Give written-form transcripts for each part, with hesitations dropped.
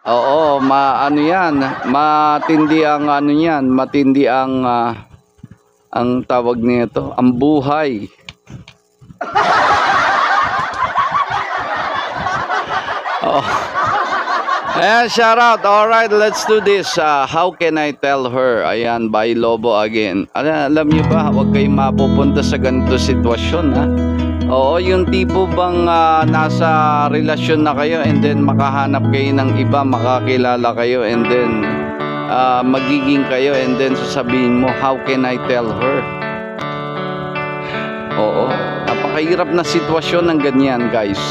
Oo, ano yan, matindi ang ano yan, matindi ang tawag nito, ang buhay. Oh. Ayan, shout out. Alright, let's do this. How can I tell her? Ayan, by Lobo again. Alam niyo ba, huwag kayong mapupunta sa ganito sitwasyon, ha? Oo, yung tipo bang nasa relasyon na kayo and then makahanap kayo ng iba, makakilala kayo and then magiging kayo and then sasabihin mo, how can I tell her? Oo, napakahirap na sitwasyon ng ganyan, guys.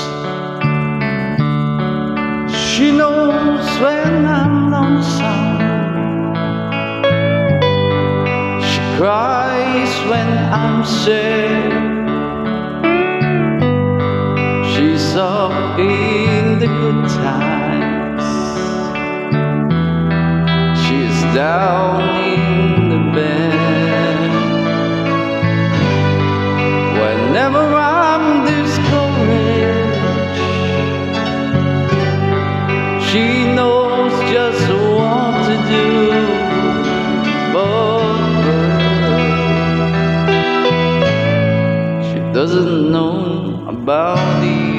She knows when I'm lonesome. She cries when I'm sad. She's up in the good times. She's down in the bed. Whenever I'm discouraged, she knows just what to do, but she doesn't know about you.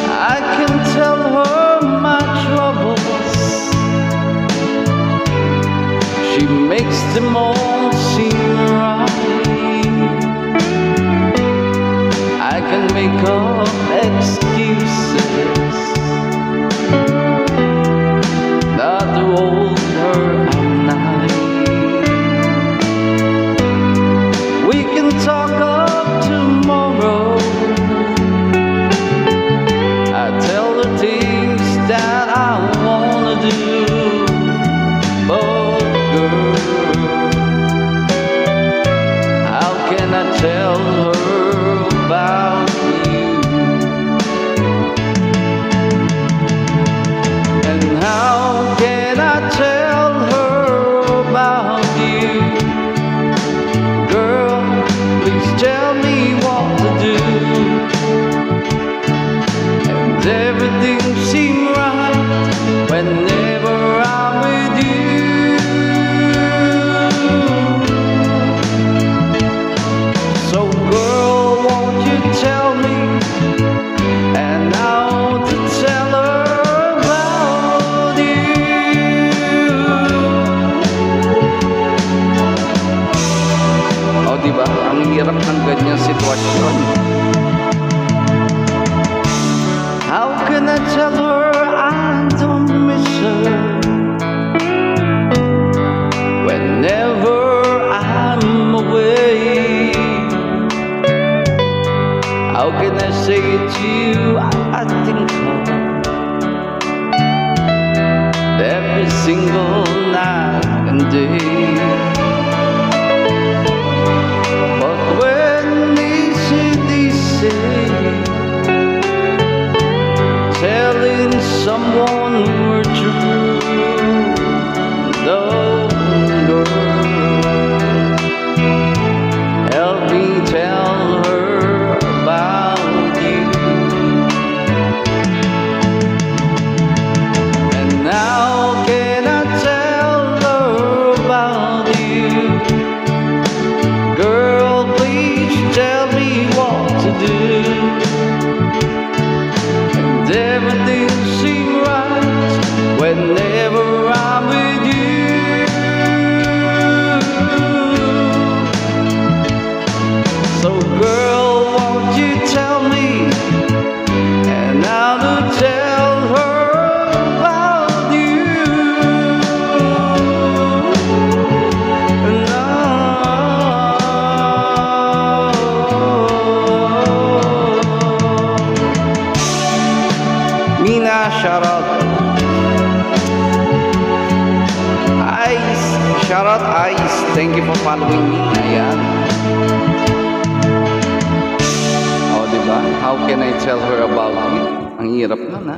I can tell her my troubles. She makes them all seem right. I can make up excuses not to hold her at night. We can talk up tomorrow. I tell her things that I wanna do, but girl, how can I tell her about you? And how can I tell her about you? Girl, please tell me what to do. And everything seems right whenever I'm with you. So girl, won't you tell me and how to tell her about you? O diba, ang hirap ng ganyang sitwasyon. How can I tell her I don't miss her whenever I'm away? How can I say it to you? I think of every single night and day. But when they say telling someone we're true, no girl, help me tell her about you. And how can I tell her about you? Girl, please tell me what to do. And everything seems right whenever I'm with you. So girl, won't you tell me and how to tell her about you? No. Mina, shout out. Ice, shout out Ice. Thank you for following me. Ayan. O, diba? How can I tell her about you? Ang hirap na, ha?